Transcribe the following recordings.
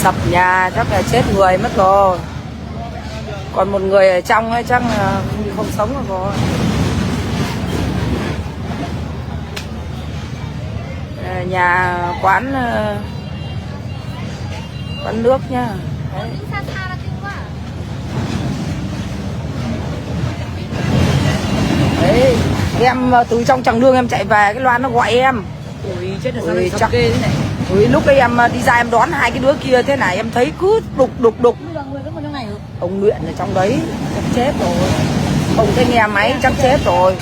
Sập nhà chắc là chết người mất rồi. Còn một người ở trong ấy chắc là không sống được rồi. Nhà quán nước nhá. Đấy. Đấy, em từ trong Tràng Đường em chạy về, cái loa nó gọi em. Ui, chết rồi, sao lại sập ghê thế này. Lúc đấy em đi ra em đón hai cái đứa kia thế này em thấy cứ đục. Người vẫn còn trong này hả? Ông Luyện ở trong đấy chắc chết rồi. Không thấy nghe máy chắc chết rồi.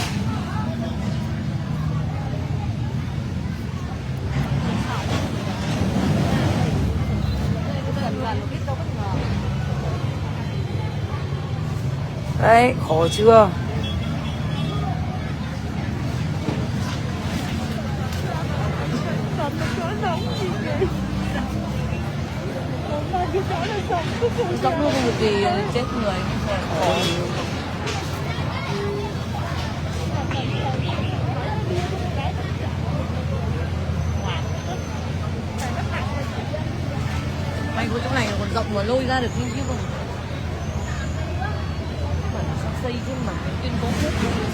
Đấy, khổ chưa? Dốc luôn một gì chết người. May có chỗ này còn rộng mà lôi ra được nhưng chứ còn xây chứ mà tuyên bố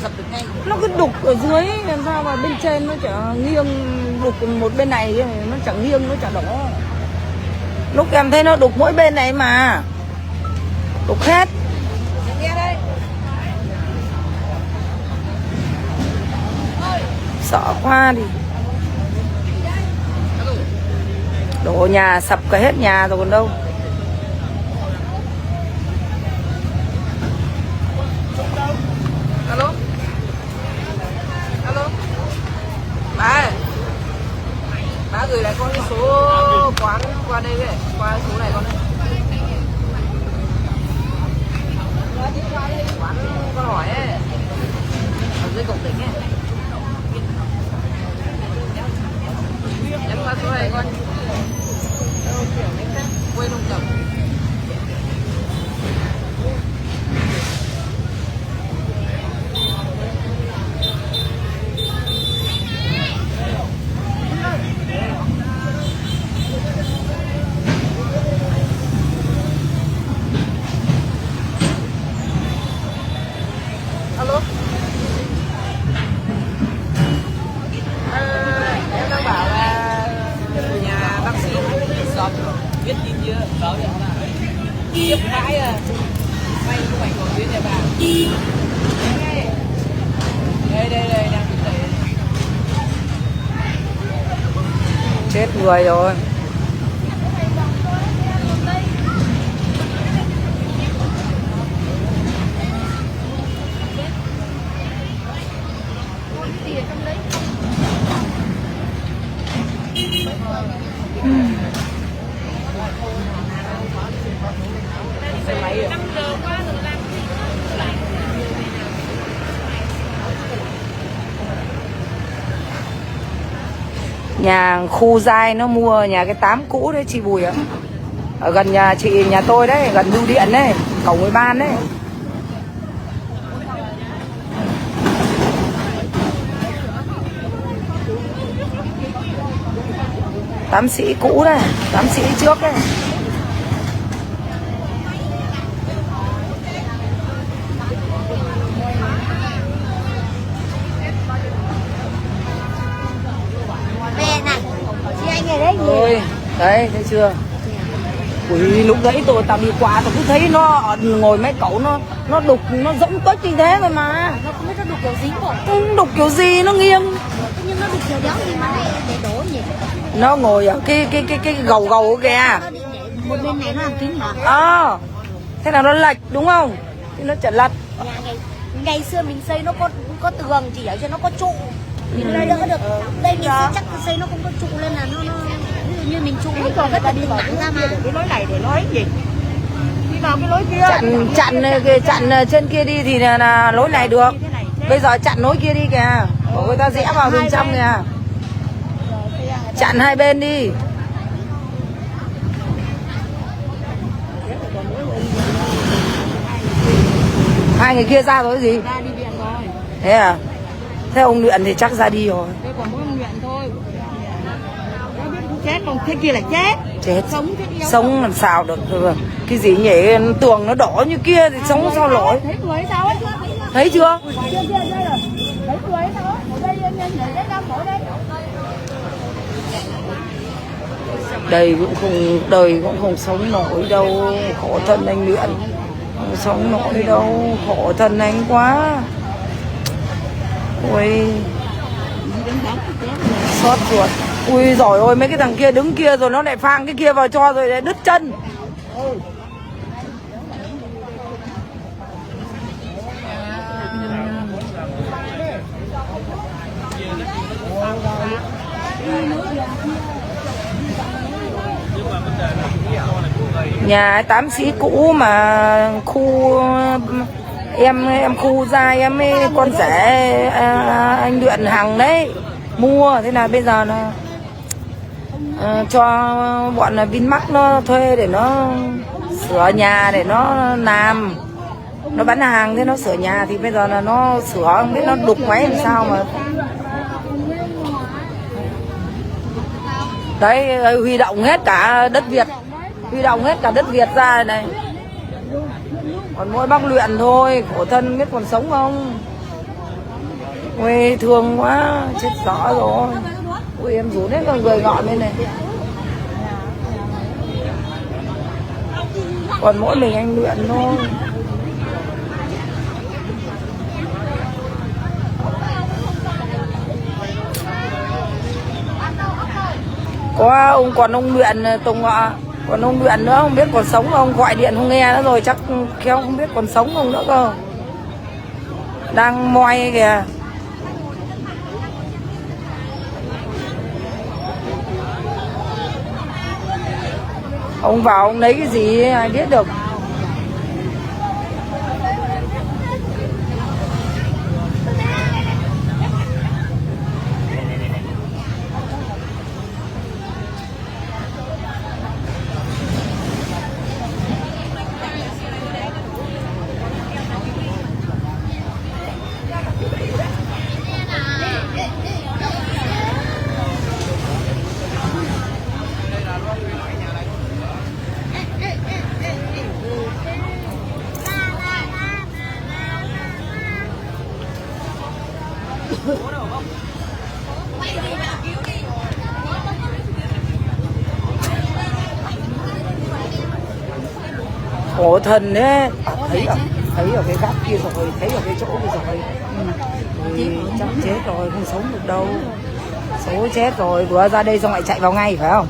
dập được ngay. Nó cứ đục ở dưới làm sao mà bên trên nó chả nghiêng, đục một bên này nó chẳng nghiêng nó chả đổ. Lúc em thấy nó đục mỗi bên này mà đục hết. Nghe đây. Sợ quá đi. Đổ nhà sập cả hết nhà rồi còn đâu. Alo. Alo. Bà gửi lại con cái số quán qua đây vậy, qua số này con. Quán con hỏi ấy. Ở dưới cổng tỉnh ấy. Nhắn qua số này con. Quên không cầm. Alo. Em đang bảo là nhà bác sĩ sọp biết tin chưa? Đó vậy là tiếp vãi à. May không phải còn tuyến nhà bà. Đây đang bị đẩy. Chết người rồi. Xe máy à? Nhà khu Giai nó mua nhà cái 8 cũ đấy chị Bùi ạ. Ở gần nhà chị, nhà tôi đấy, gần bưu điện đấy, cổng Người Ban đấy. Tám sĩ cũ đấy, tám sĩ trước đấy. Ôi, đấy, thấy chưa? Ui, lúc đấy tao đi qua tao cứ thấy nó ngồi mấy cậu nó đục, nó rỗng tuếch như thế rồi mà. Nó không biết nó đục kiểu gì không? Đục kiểu gì nó nghiêng. Nhưng nó đục kiểu đéo gì mà lại để đổ nhỉ? Nó ngồi ở cái gầu kìa. Một bên này nó làm kính hả? Thế là nó lệch đúng không? Thì nó chả lật. Ngày xưa mình xây nó có tường, chỉ ở trên nó có trụ thì nó đỡ được. Đây mình chắc xây nó không có trụ nên là nó ví dụ như mình trụ mình còn rất là đi vào ra mà. Cái lối này để lối gì? Đi vào cái lối kia. Chặn trên kia đi thì là lối này được. Bây giờ chặn lối kia đi kìa. Của người ta rẽ vào đường trong kìa. Chặn hai bên đi. Hai người kia ra rồi gì? Ra đi viện rồi. Thế à? Thế ông Luyện thì chắc ra đi rồi. Đây còn mỗi ông Luyện thôi. chết, còn thế kia là chết. Chết. Sống thế đi. Sống làm sao được. Cái gì nhỉ, tường nó đỏ như kia thì sống sao nổi. Thấy người ấy sao ấy? Thấy chưa? Chưa đây rồi. Thấy người ấy sao ấy? Ở đây nhảy đấy đang ở đây. Đời cũng không sống nổi đâu, khổ thân anh Luyện, không sống nổi đâu, khổ thân anh quá. Ui, xót ruột. Ui giỏi ôi, mấy cái thằng kia đứng kia rồi nó lại phang cái kia vào cho rồi lại đứt chân. Nhà 8 sĩ cũ mà khu em khu ra em ấy, con rể anh Luyện Hằng đấy mua, thế là bây giờ là cho bọn là Vinmart nó thuê để nó sửa nhà, để nó làm, nó bán hàng thế nó sửa nhà, thì bây giờ là nó sửa không biết nó đục máy làm sao mà đấy, huy động hết cả đất Việt, huy động hết cả đất Việt ra này, còn mỗi bác Luyện thôi, khổ thân biết còn sống không. Ui thương quá, chết rõ rồi. Ui em rủ hết con người ngọn bên này, còn mỗi mình anh Luyện thôi. Có ông, còn ông Luyện Tùng ạ, còn ông Luyện nữa không biết còn sống không, gọi điện không nghe nữa rồi, chắc khéo không biết còn sống không nữa cơ, đang moi kìa. Ông vào ông lấy cái gì ai biết được. Khổ thân đấy. Thấy ở cái góc kia rồi, thấy ở cái chỗ kia rồi. Chắc chết rồi, không sống được đâu. Số chết rồi, vừa ra đây xong lại chạy vào ngay phải không?